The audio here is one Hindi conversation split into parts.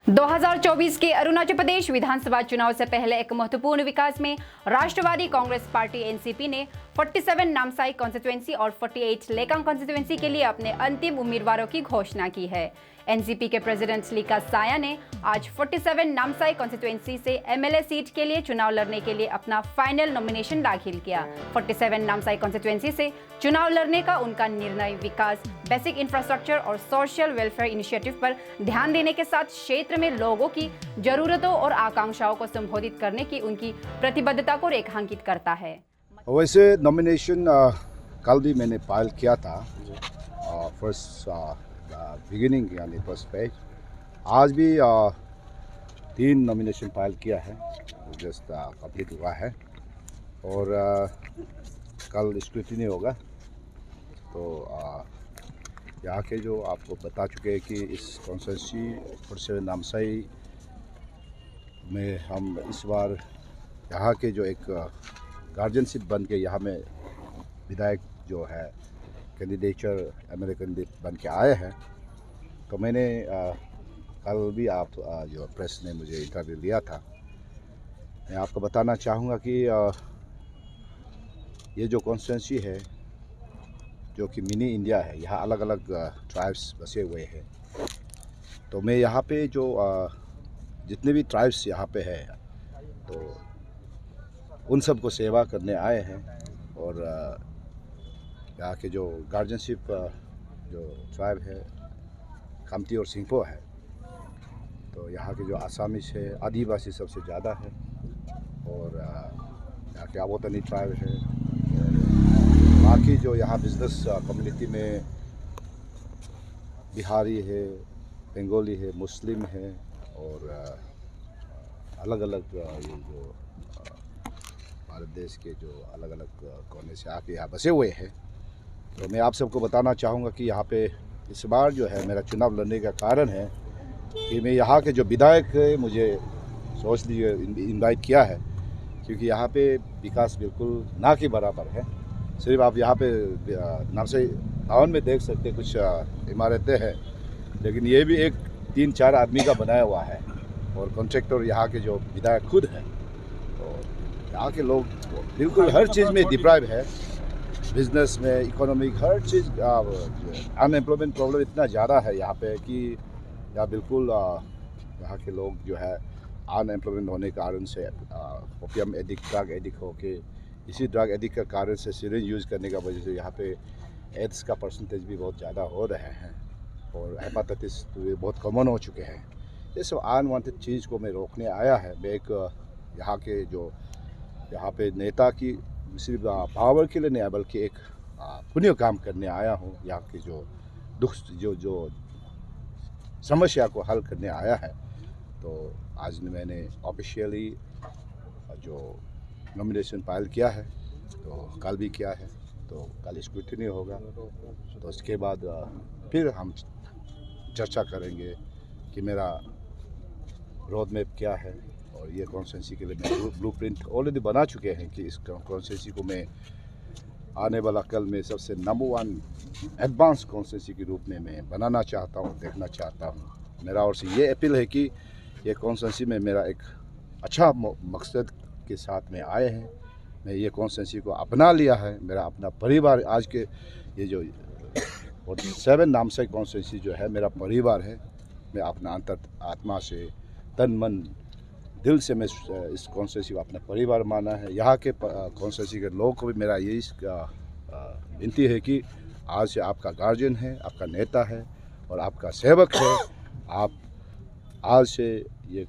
2024 के अरुणाचल प्रदेश विधानसभा चुनाव से पहले एक महत्वपूर्ण विकास में राष्ट्रवादी कांग्रेस पार्टी एनसीपी ने 47 नामसाई कॉन्स्टिट्यूएंसी और 48 लेकांग कॉन्स्टिट्यूएंसी के लिए अपने अंतिम उम्मीदवारों की घोषणा की है। एनसीपी के प्रेसिडेंट लीका साया ने आज 47 नामसाई कॉन्स्टिट्यूएंसी से एमएलए सीट के लिए चुनाव लड़ने के लिए अपना फाइनल नॉमिनेशन दाखिल किया। 47 नामसाई कॉन्स्टिट्यूएंसी से चुनाव लड़ने का उनका निर्णय विकास, बेसिक इंफ्रास्ट्रक्चर और सोशल वेलफेयर इनिशिएटिव पर ध्यान देने के साथ क्षेत्र में लोगों की जरूरतों और आकांक्षाओं को संबोधित करने की उनकी प्रतिबद्धता को रेखांकित करता है। वैसे नॉमिनेशन कल भी मैंने फाइल किया था, फर्स्ट बिगिनिंग यानी फर्स्ट पेज। आज भी 3 नॉमिनेशन फाइल किया है, जस्ट कंप्लीट हुआ है और कल स्क्रूटिनी होगा। तो यहाँ के जो आपको बता चुके हैं कि इस कॉन्स्टिट्यूएंसी 47 नामसाई में हम इस बार यहाँ के जो एक गार्जियनशिप बन के यहाँ में विधायक जो है कैंडिडेचर एमएलए कैंडिडेट बन के आए हैं। तो मैंने कल भी आप जो प्रेस ने मुझे इंटरव्यू दिया था, मैं आपको बताना चाहूँगा कि ये जो कॉन्स्टिट्यूएंसी है जो कि मिनी इंडिया है, यहाँ अलग अलग ट्राइब्स बसे हुए हैं। तो मैं यहाँ पे जो जितने भी ट्राइब्स यहाँ पे है तो उन सब को सेवा करने आए हैं। और यहाँ के जो गार्जियनशिप जो ट्राइब है खामती और सिंगफो है, तो यहाँ के जो आसामीस है, आदिवासी सबसे ज़्यादा है और यहाँ के आबोतनी ट्राइब है। बाकी जो यहाँ बिजनेस कम्युनिटी में बिहारी है, बंगाली है, मुस्लिम है और अलग अलग ये जो भारत देश के जो अलग अलग कोने से आके यहाँ बसे हुए हैं। तो मैं आप सबको बताना चाहूँगा कि यहाँ पे इस बार जो है मेरा चुनाव लड़ने का कारण है कि मैं यहाँ के जो विधायक है मुझे सोच लीजिए इनवाइट किया है, क्योंकि यहाँ पे विकास बिल्कुल ना के बराबर है। सिर्फ आप यहाँ पे नामसाई टाउन में देख सकते कुछ इमारतें हैं, लेकिन ये भी एक 3-4 आदमी का बनाया हुआ है और कॉन्ट्रैक्टर यहाँ के जो विधायक खुद है। तो यहाँ के लोग बिल्कुल हर चीज़ में डिप्राइव है, बिजनेस में, इकोनॉमिक, हर चीज़। अनएम्प्लॉयमेंट प्रॉब्लम इतना ज़्यादा है यहाँ पे कि यहाँ बिल्कुल यहाँ के लोग जो है अनएम्प्लॉयमेंट होने के कारण से ओपियम एडिक्ट, ड्रग एडिक्ट होके, इसी ड्रग एडिक्ट का कारण से सिरिंज यूज़ करने का वजह से यहाँ पे एड्स का परसेंटेज भी बहुत ज़्यादा हो रहे हैं और हेपाटाइटिस तो बहुत कॉमन हो चुके हैं। ये सब अनवांटेड चीज़ को मैं रोकने आया है। मैं एक यहाँ के जो यहाँ पे नेता की सिर्फ पावर के लिए नहीं बल्कि एक पुण्य काम करने आया हूँ। यहाँ के जो दुख जो समस्या को हल करने आया है। तो आज मैंने ऑफिशियली जो नॉमिनेशन फाइल किया है, तो कल भी किया है, तो कल स्क्रूटिनी होगा। तो उसके बाद फिर हम चर्चा करेंगे कि मेरा रोड मैप क्या है और ये कॉन्स्टिट्यूएंसी के लिए मैं ब्लूप्रिंट ऑलरेडी बना चुके हैं कि इस कॉन्स्टिट्यूएंसी को मैं आने वाला कल में सबसे नंबर 1 एडवांस कॉन्स्टिट्यूएंसी के रूप में मैं बनाना चाहता हूँ, देखना चाहता हूँ। मेरा ओर से ये अपील है कि ये कॉन्स्टिट्यूएंसी में मेरा एक अच्छा मकसद के साथ में आए हैं। मैं ये कॉन्स्टिट्यूएंसी को अपना लिया है, मेरा अपना परिवार। आज के ये जो 47 नामसाई कॉन्स्टिट्यूएंसी जो है मेरा परिवार है। मैं अपना अंतर आत्मा से, तन मन दिल से मैं इस कॉन्स्टिट्यूएंसी को अपना परिवार माना है। यहाँ के कॉन्स्टिट्यूएंसी के लोगों को भी मेरा यही विनती है कि आज से आपका गार्जियन है, आपका नेता है और आपका सेवक है। आप आज से ये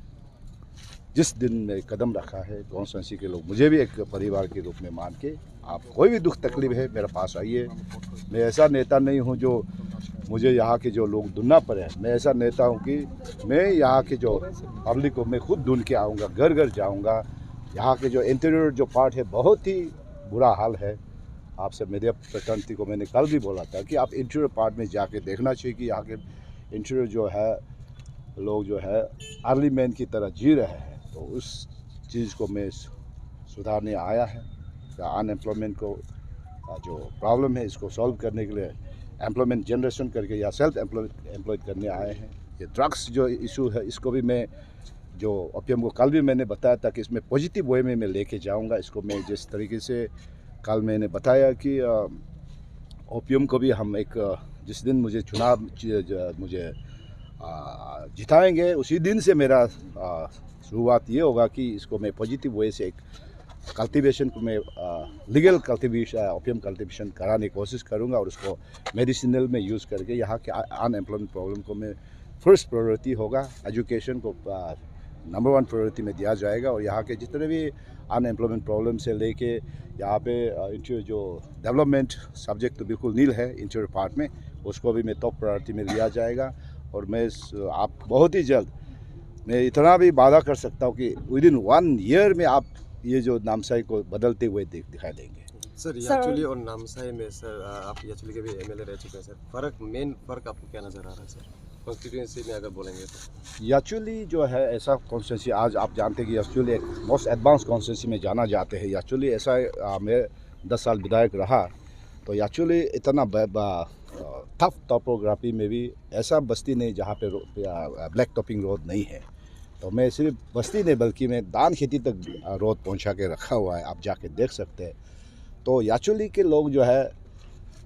जिस दिन में कदम रखा है कॉन्स्टिट्यूएंसी के लोग मुझे भी एक परिवार के रूप में मान के, आप कोई भी दुख तकलीफ है मेरे पास आइए। मैं ऐसा नेता नहीं हूँ जो मुझे यहाँ के जो लोग ढूंढना पड़े। मैं ऐसा नेता हूँ कि मैं यहाँ के जो पब्लिक को मैं खुद ढूंढ के आऊँगा, घर घर जाऊँगा। यहाँ के जो इंटीरियर जो पार्ट है बहुत ही बुरा हाल है। आपसे मीडिया प्रतिनिधि को मैंने कल भी बोला था कि आप इंटीरियर पार्ट में जाके देखना चाहिए कि यहाँ के इंटीरियर जो है लोग जो है अर्ली मैन की तरह जी रहे हैं। तो उस चीज़ को मैं सुधारने आया है। अनएम्प्लॉयमेंट को जो प्रॉब्लम है इसको सॉल्व करने के लिए एम्प्लॉयमेंट जनरेशन करके या सेल्फ एम्प्लॉयड करने आए हैं। ये ड्रग्स जो इशू है इसको भी मैं जो ओपियम को कल भी मैंने बताया था कि इसमें पॉजिटिव वे में मैं लेके जाऊंगा इसको। मैं जिस तरीके से कल मैंने बताया कि ओपियम को भी हम एक जिस दिन मुझे चुनाव मुझे जिताएंगे उसी दिन से मेरा शुरुआत ये होगा कि इसको मैं पॉजिटिव वे से एक कल्टीवेशन को मैं लीगल कल्टीवेशन ओपियम कल्टीवेशन कराने की कोशिश करूंगा और उसको मेडिसिनल में यूज़ करके यहाँ के अनएम्प्लॉयमेंट प्रॉब्लम को मैं फर्स्ट प्रायोरिटी होगा। एजुकेशन को नंबर 1 प्रायोरिटी में दिया जाएगा और यहाँ के जितने भी अनएम्प्लॉयमेंट प्रॉब्लम से लेके यहाँ पे इंटीरियर जो डेवलपमेंट सब्जेक्ट तो बिल्कुल नील है इंटीरियर पार्ट में, उसको भी मैं टॉप प्रायोरिटी में लिया जाएगा। और मैं आप बहुत ही जल्द मैं इतना भी वादा कर सकता हूँ कि विदिन 1 ईयर में आप ये जो नामसाई को बदलते हुए दिखाई देंगे। सर याचुली और नामसाई में सर आप याचुली के भी एमएलए रह चुके हैं सर, मेन फ़र्क आपको क्या नज़र आ रहा है सर कॉन्स्टिट्यूंसी में अगर बोलेंगे तो? याचुली जो है ऐसा कॉन्स्टिट्यूंसी आज आप जानते हैं कि याचुली एक मोस्ट एडवांस कॉन्स्टिट्यूंसी में जाना जाते हैं। याचुली ऐसा मैं 10 साल विधायक रहा तो याचुली इतना टफ टोपोग्राफी में भी ऐसा बस्ती नहीं जहाँ पे ब्लैक टॉपिंग रोड नहीं है। तो मैं सिर्फ बस्ती नहीं बल्कि मैं दान खेती तक रोड पहुँचा के रखा हुआ है, आप जाके देख सकते हैं। तो याचुली के लोग जो है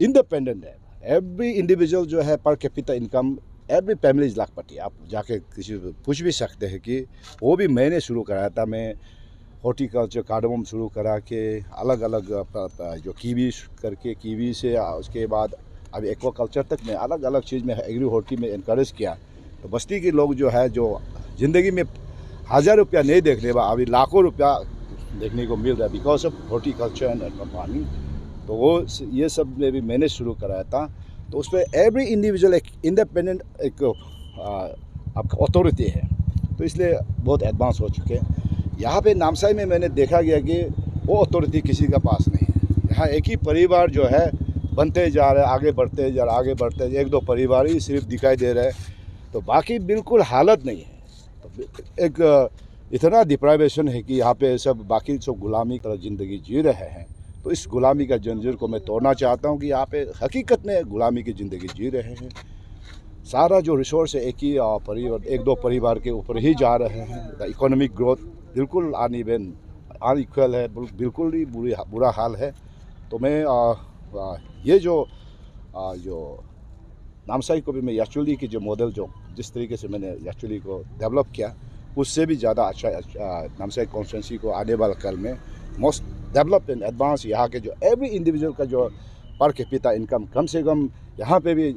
इंडिपेंडेंट है, एवरी इंडिविजुअल जो है per capita income every family is लाखपति। आप जाके किसी पूछ भी सकते हैं कि वो भी मैंने शुरू कराया था। मैं हॉर्टिकल्चर कार्डमम शुरू करा के अलग अलग जो कीवी करके कीवी से उसके बाद अभी एक्वाकल्चर तक में अलग अलग चीज़ में एग्री हॉर्टी में इनकरेज किया। तो बस्ती के लोग जो है जो ज़िंदगी में 1000 रुपया नहीं देखने बा अभी लाखों रुपया देखने को मिल रहा है because of horticulture and farming. तो वो ये सब में भी मैंने शुरू कराया था। तो उस पर एवरी इंडिविजुअल एक इंडिपेंडेंट एक आपका अथॉरिटी है, तो इसलिए बहुत एडवांस हो चुके हैं। यहाँ पे नामसाई में मैंने देखा गया कि वो अथॉरिटी किसी का पास नहीं है। यहाँ एक ही परिवार जो है बनते जा रहे हैं, आगे बढ़ते जा रहे, आगे बढ़ते 1-2 परिवार ही सिर्फ दिखाई दे रहे हैं, तो बाकी बिल्कुल हालत नहीं है। तो एक इतना डिप्राइवेशन है कि यहाँ पे सब बाकी सब गुलामी की तरह ज़िंदगी जी रहे हैं। तो इस गुलामी का जंजीर को मैं तोड़ना चाहता हूँ कि यहाँ पे हकीकत में गुलामी की ज़िंदगी जी रहे हैं। सारा जो रिसोर्स है एक ही परिवार 1-2 परिवार के ऊपर ही जा रहे हैं। द इकोनॉमिक ग्रोथ बिल्कुल अनइक्वल है, बिल्कुल ही बुरा हाल है। तो मैं ये जो नामसाई को भी मैं याचुली की जो मॉडल जो जिस तरीके से मैंने याचुली को डेवलप किया उससे भी ज़्यादा अच्छा नामसाई कॉन्स्टिट्यूंसी को आने वाले कल में मोस्ट डेवलप्ड एंड एडवांस यहाँ के जो एवरी इंडिविजुअल का जो पर कैपिटा इनकम कम से कम यहाँ पे भी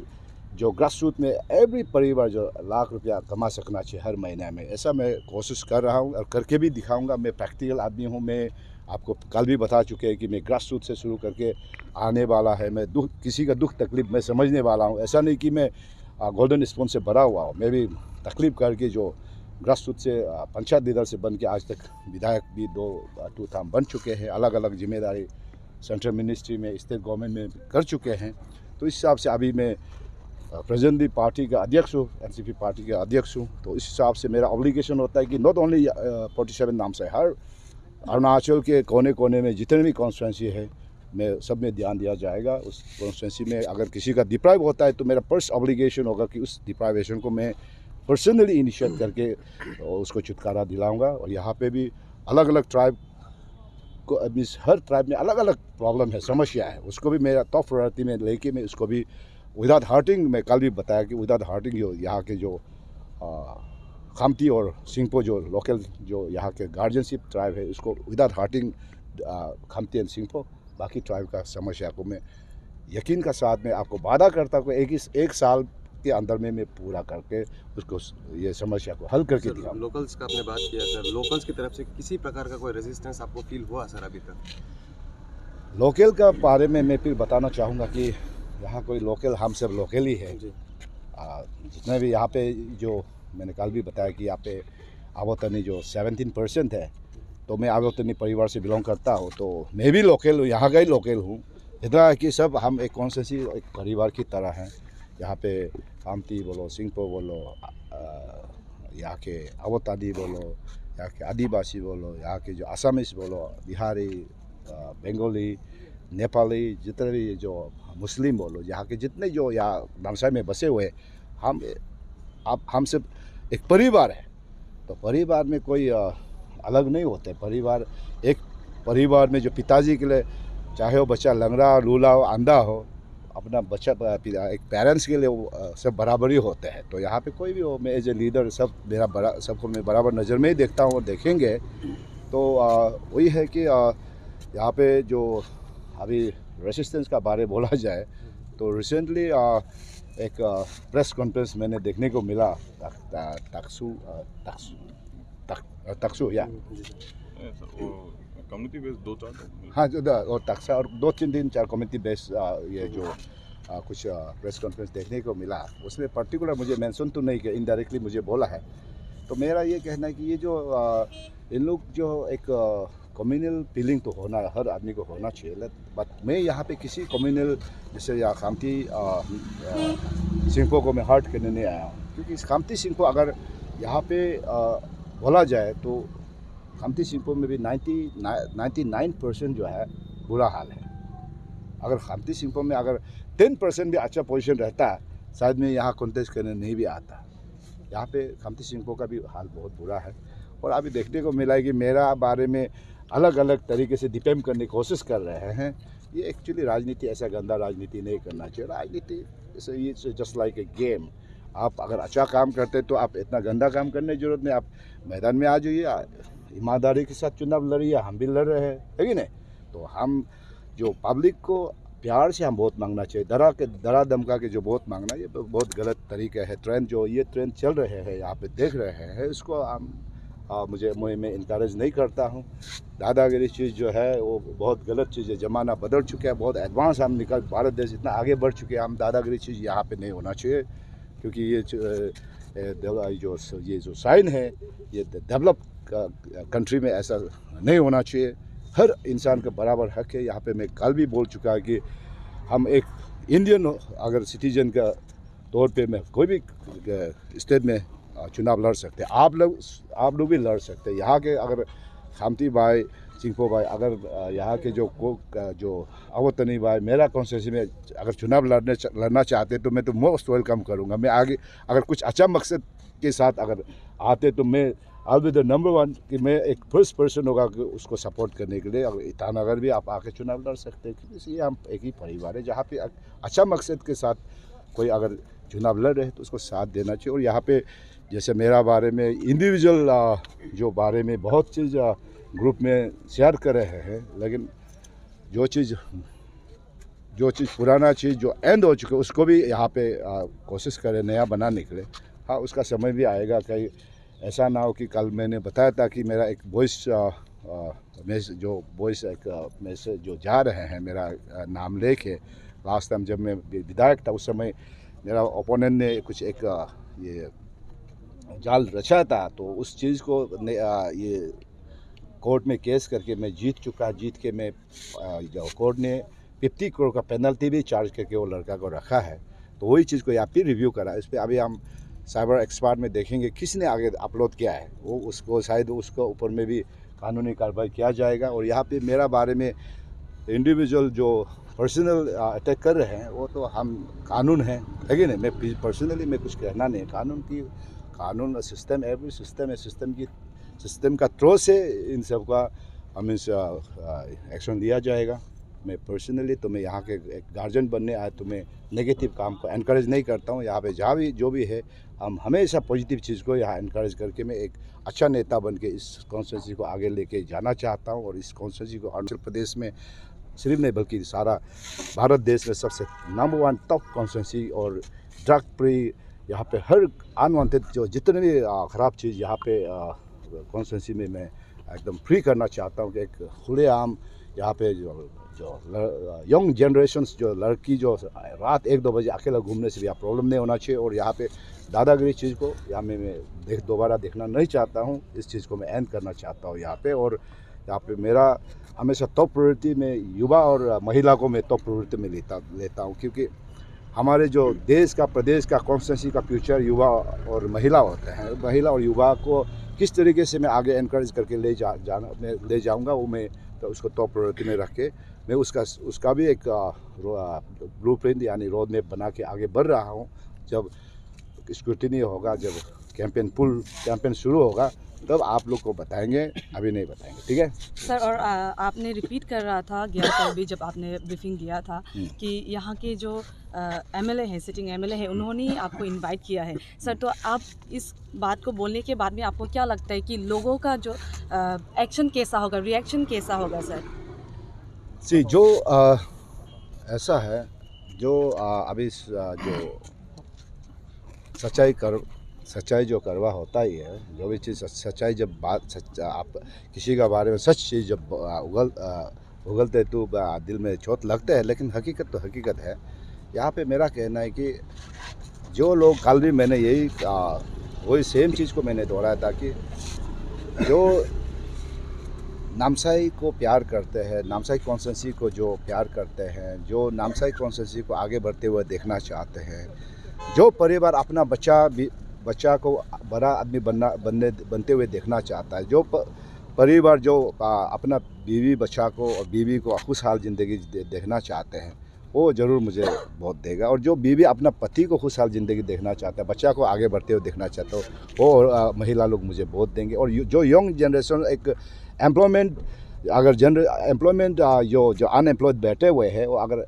जो ग्रास रूट में एवरी परिवार जो लाख रुपया कमा सकना चाहिए हर महीने में, ऐसा मैं कोशिश कर रहा हूँ और करके भी दिखाऊंगा। मैं प्रैक्टिकल आदमी हूँ। मैं आपको कल भी बता चुके हैं कि मैं ग्रास रूट से शुरू करके आने वाला है। मैं किसी का दुख तकलीफ मैं समझने वाला हूँ। ऐसा नहीं कि मैं गोल्डन स्पून से भरा हुआ हूँ। मैं भी तकलीफ करके जो ग्रास रूट से पंचायत लीडर से बन के आज तक विधायक भी 2 टर्म बन चुके हैं, अलग अलग जिम्मेदारी सेंट्रल मिनिस्ट्री में स्टेट गवर्नमेंट में कर चुके हैं। तो इस हिसाब से अभी मैं प्रेजेंटली पार्टी का अध्यक्ष हूँ, एनसीपी पार्टी का अध्यक्ष हूँ। तो इस हिसाब से मेरा ऑब्लिगेशन होता है कि नॉट ओनली 47 नामसाई, हर अरुणाचल के कोने कोने में जितने भी कॉन्स्टिट्यूंसी है मैं सब में ध्यान दिया जाएगा। उस कॉन्स्टिट्यूंसी में अगर किसी का डिप्राइव होता है तो मेरा फर्स्ट ऑब्लिगेशन होगा कि उस डिप्राइवेशन को मैं पर्सनली इनिशिएट करके उसको छुटकारा दिलाऊंगा। और यहाँ पे भी अलग अलग ट्राइब को हर ट्राइब में अलग अलग प्रॉब्लम है, समस्या है, उसको भी मेरा टॉप प्रायोरिटी में लेके मैं उसको भी विदाउट हर्टिंग, मैं कल भी बताया कि विदाउट हर्टिंग यहाँ के जो खामती और सिंगपो जो लोकल जो यहाँ के गार्जियनशिप ट्राइब है उसको without hurting Khamti and Singpho बाकी ट्राइब का समस्या को मैं यकीन का साथ में आपको वादा करता हूँ एक साल के अंदर में मैं पूरा करके उसको ये समस्या को हल करके दिखाऊं। लोकल्स का आपने बात किया सर, लोकल्स की तरफ से किसी प्रकार का कोई रेजिस्टेंस आपको फील हुआ सर अभी तक? लोकल का बारे में मैं फिर बताना चाहूँगा कि यहाँ कोई लोकल हम सब लोकल ही है। जितने भी यहाँ पे जो मैंने कल भी बताया कि यहाँ पे आवतनी जो 17% है, तो मैं आवतनी परिवार से बिलोंग करता हूँ, तो मैं भी लोकल हूँ, यहाँ का ही लोकल हूँ। इतना है कि सब हम एक कॉन्स्टिट्यूंसी एक परिवार की तरह हैं। यहाँ पे खामती बोलो, सिंगपो बोलो, यहाँ के आवतादी बोलो, यहाँ के आदिवासी बोलो, यहाँ के जो आसामीज बोलो, बिहारी, बंगाली, नेपाली, जितने भी जो मुस्लिम बोलो, यहाँ के जितने जो यहाँ नामसाई में बसे हुए हम आप हम सिर्फ एक परिवार है, तो परिवार में कोई अलग नहीं होते। परिवार एक परिवार में जो पिताजी के लिए चाहे वो बच्चा लंगड़ा लूला हो अंधा हो, अपना बच्चा एक पेरेंट्स के लिए वो सब बराबर ही होते हैं। तो यहाँ पे कोई भी हो, मैं एज ए लीडर सबको मैं बराबर नज़र में ही देखता हूँ और देखेंगे। तो वही है कि यहाँ पे जो अभी रेसिस्टेंस का बारे बोला जाए तो रिसेंटली एक प्रेस कॉन्फ्रेंस मैंने देखने को मिला तकसू या कम्युनिटी बेस्ड 2-4 हाँ जो और तक्सा और 2-3 कम्युनिटी बेस्ड ये जो कुछ प्रेस कॉन्फ्रेंस देखने को मिला। उसमें पर्टिकुलर मुझे मेंशन तो नहीं किया, इनडायरेक्टली मुझे बोला है। तो मेरा ये कहना है कि ये जो इन लोग जो एक कम्युनल फीलिंग तो होना हर आदमी को होना चाहिए, बट मैं यहाँ पे किसी कम्युनल जैसे या खामती सिंपो को मैं हर्ट करने नहीं आया हूँ। क्योंकि इस खामती सिंपो अगर यहाँ पे बोला जाए तो खामती सिंपो में भी 99% जो है बुरा हाल है। अगर खामती सिंपो में अगर 10% भी अच्छा पोजीशन रहता है शायद मैं यहाँ कॉन्टेस्ट करने नहीं भी आता। यहाँ पे खामती सिंपो का भी हाल बहुत बुरा है। और अभी देखने को मिला है कि मेरा बारे में अलग अलग तरीके से डिफेम करने की कोशिश कर रहे हैं। ये एक्चुअली राजनीति ऐसा गंदा राजनीति नहीं करना चाहिए। राजनीति ये जस्ट लाइक ए गेम। आप अगर अच्छा काम करते तो आप इतना गंदा काम करने की जरूरत नहीं। आप मैदान में आ जाइए, ईमानदारी के साथ चुनाव लड़िए, हम भी लड़ रहे हैं, है कि नहीं। तो हम जो पब्लिक को प्यार से हम वोट मांगना चाहिए, डरा धमका के जो वोट मांगना ये बहुत गलत तरीका है। ये ट्रेंड चल रहे हैं यहाँ पे देख रहे हैं, इसको हम मैं इनकरेज नहीं करता हूँ। दादागिरी चीज़ जो है वो बहुत गलत चीज़ है। ज़माना बदल चुका है, बहुत एडवांस हम भारत देश इतना आगे बढ़ चुके हैं। हम दादागिरी चीज़ यहाँ पे नहीं होना चाहिए, क्योंकि ये जो साइन है ये डेवलप कंट्री में ऐसा नहीं होना चाहिए। हर इंसान का बराबर हक है। यहाँ पे मैं कल भी बोल चुका है कि हम एक इंडियन अगर सिटीजन का तौर पे मैं कोई भी स्टेट में चुनाव लड़ सकते हैं। आप लोग भी लड़ सकते हैं। यहाँ के अगर खामती भाई सिंपो भाई अगर यहाँ के जो अवतनी भाई मेरा कॉन्स्टिट्यूंसी में अगर चुनाव लड़ना चाहते तो मैं तो मोस्ट वेलकम करूँगा। मैं आगे अगर कुछ अच्छा मकसद के साथ अगर आते तो मैं I will be the number 1 कि मैं एक फर्स्ट पर्सन होगा कि उसको सपोर्ट करने के लिए। अगर ईटानगर भी आप आके चुनाव लड़ सकते हैं, क्योंकि इसलिए हम एक ही परिवार है। जहाँ पे अच्छा मकसद के साथ कोई अगर चुनाव लड़ रहे तो उसको साथ देना चाहिए। और यहाँ पे जैसे मेरा बारे में इंडिविजुअल जो बारे में बहुत चीज़ ग्रुप में शेयर कर रहे हैं, लेकिन जो चीज़ पुराना चीज़ जो एंड हो चुके उसको भी यहाँ पे कोशिश करें नया बनाने के लिए। हाँ, उसका समय भी आएगा। कहीं ऐसा ना हो कि कल मैंने बताया था कि मेरा एक वॉइस में से जो जा रहे हैं मेरा नाम लेके, लास्ट टाइम जब मैं विधायक था उस समय मेरा ओपोनेंट ने कुछ एक ये जाल रचा था। तो उस चीज़ को ये कोर्ट में केस करके मैं जीत के मैं जो कोर्ट ने 50 करोड़ का पेनल्टी भी चार्ज करके वो लड़का को रखा है। तो वही चीज़ को यहाँ पे रिव्यू करा। इस पर अभी हम साइबर एक्सपर्ट में देखेंगे किसने आगे अपलोड किया है, वो उसको शायद उसको ऊपर में भी कानूनी कार्रवाई किया जाएगा। और यहाँ पे मेरा बारे में इंडिविजुअल जो पर्सनल अटैक कर रहे हैं वो तो हम कानून है कि नहीं। मैं पर्सनली मैं कुछ कहना नहीं। कानून सिस्टम एवरी सिस्टम है। सिस्टम का थ्रो से इन सब का एक्शन लिया जाएगा। मैं पर्सनली तो मैं यहाँ के एक गार्जियन बनने आया तो मैं नेगेटिव काम को एनकरेज नहीं करता हूँ। यहाँ पे जहाँ भी जो भी है हम हमेशा पॉजिटिव चीज़ को यहाँ एनकरेज करके मैं एक अच्छा नेता बन के इस कॉन्स्टिट्यूंसी को आगे लेके जाना चाहता हूँ। और इस कॉन्स्टिट्यूंसी को अरुणाचल प्रदेश में सिर्फ नहीं बल्कि सारा भारत देश में सबसे नंबर 1 टॉप कॉन्स्टिट्यूंसी और ड्रग फ्री यहाँ पे हर अनवांटेड जो जितने भी ख़राब चीज़ यहाँ पे कॉन्स्टिट्यूंसी में मैं एकदम फ्री करना चाहता हूँ कि एक खुलेआम यहाँ पे जो यंग जनरेशन्स जो लड़की जो रात 1-2 बजे अकेला घूमने से भी यहाँ प्रॉब्लम नहीं होना चाहिए। और यहाँ पे दादागिरी चीज़ को यहाँ मैं दोबारा देखना नहीं चाहता हूँ। इस चीज़ को मैं एंड करना चाहता हूँ यहाँ पे। और यहाँ पे मेरा हमेशा टॉप प्रायोरिटी में युवा और महिला को मैं टॉप प्रायोरिटी में लेता हूँ, क्योंकि हमारे जो देश का प्रदेश का कॉन्स्टिट्यूंसी का फ्यूचर युवा और महिला होते हैं। महिला और युवा को किस तरीके से मैं आगे एनकरेज करके ले जाऊँगा वो मैं तो उसको टॉप प्रायोरिटी में रख के मैं उसका भी एक ब्लूप्रिंट यानी रोड मैप बना के आगे बढ़ रहा हूँ। जब स्क्रूटिनी होगा, जब कैंपेन शुरू होगा तब आप लोग को बताएंगे, अभी नहीं बताएंगे, ठीक है सर। और आपने रिपीट कर रहा था गया कल भी जब आपने ब्रीफिंग दिया था कि यहाँ के जो एमएलए हैं, सिटिंग एमएलए हैं, उन्होंने आपको इनवाइट किया है सर। तो आप इस बात को बोलने के बाद में आपको क्या लगता है कि लोगों का जो एक्शन कैसा होगा, रिएक्शन कैसा होगा सर? जी, जो ऐसा है, जो अभी जो सच्चाई जो करवा होता ही है, जो भी चीज़ सच्चाई, जब आप किसी के बारे में सच चीज़ जब उगलते तो दिल में चोट लगते हैं, लेकिन हकीकत तो हकीकत है। यहाँ पे मेरा कहना है कि जो लोग, कल भी मैंने यही वही सेम चीज़ को मैंने दोहराया था कि जो नामसाई को प्यार करते हैं, नामसाई कॉन्स्टिट्यूंसी को जो प्यार करते हैं, जो नामसाई कॉन्स्टिट्यूंसी को आगे बढ़ते हुए देखना चाहते हैं, जो परिवार अपना बच्चा को बड़ा आदमी बनते हुए देखना चाहता है, जो परिवार जो अपना बीवी बच्चा को और बीवी को खुशहाल ज़िंदगी देखना चाहते हैं, वो ज़रूर मुझे वोट देगा। और जो बीवी अपना पति को खुशहाल ज़िंदगी देखना चाहता है, बच्चा को आगे बढ़ते हुए देखना चाहता है, वो महिला लोग मुझे वोट देंगे। और जो यंग जनरेशन एक एम्प्लॉयमेंट, अगर एम्प्लॉयमेंट जो अनएम्प्लॉयड बैठे हुए हैं, वो अगर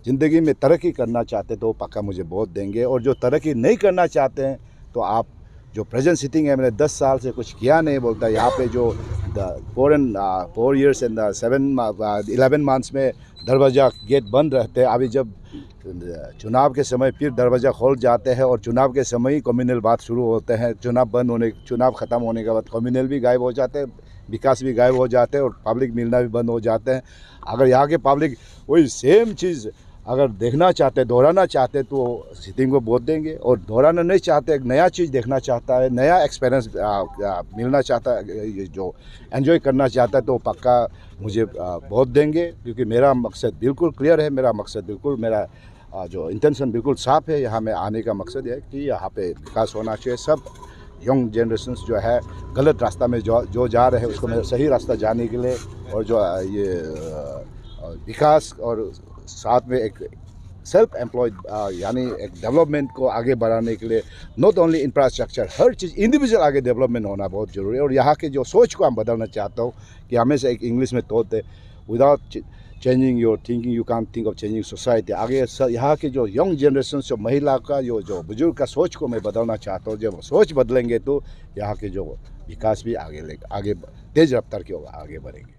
ज़िंदगी में तरक्की करना चाहते तो पक्का मुझे वोट देंगे। और जो तरक्की नहीं करना चाहते हैं तो आप जो प्रेजेंट सिटिंग एमएलए 10 साल से कुछ किया नहीं बोलता, यहाँ पे जो 4 years एंड 11 months में दरवाज़ा गेट बंद रहते हैं। अभी जब चुनाव के समय फिर दरवाज़ा खोल जाते हैं और चुनाव के समय ही कम्युनल बात शुरू होते हैं। चुनाव ख़त्म होने के बाद कम्युनल भी गायब हो जाते हैं, विकास भी गायब हो जाते हैं और पब्लिक मिलना भी बंद हो जाते हैं। अगर यहाँ के पब्लिक वही सेम चीज़ अगर देखना चाहते, दोहराना चाहते तो सिटिंग को वोट देंगे। और दोहराना नहीं चाहते, एक नया चीज़ देखना चाहता है, नया एक्सपीरियंस मिलना चाहता है, जो एंजॉय करना चाहता है तो पक्का मुझे वोट देंगे। क्योंकि मेरा मकसद बिल्कुल क्लियर है, मेरा जो इंटेंशन बिल्कुल साफ़ है। यहाँ में आने का मकसद है कि यहाँ पे विकास होना चाहिए। सब यंग जनरेशन्स जो है गलत रास्ता में जो जा रहे हैं, उसको मैं सही रास्ता जाने के लिए, और जो ये विकास और साथ में एक सेल्फ एम्प्लॉयड यानी एक डेवलपमेंट को आगे बढ़ाने के लिए not only infrastructure, her cheese individual आगे डेवलपमेंट होना बहुत ज़रूरी है। और यहाँ के जो सोच को हम बदलना चाहता हूँ कि हमेशा एक इंग्लिश में तोड़ दे, without changing your thinking you can think of changing society. आगे यहाँ के जो यंग जनरेशन, जो महिला का जो बुजुर्ग का सोच को मैं बदलना चाहता हूँ। जब सोच बदलेंगे तो यहाँ के जो विकास भी आगे तेज़ रफ्तार के आगे बढ़ेंगे।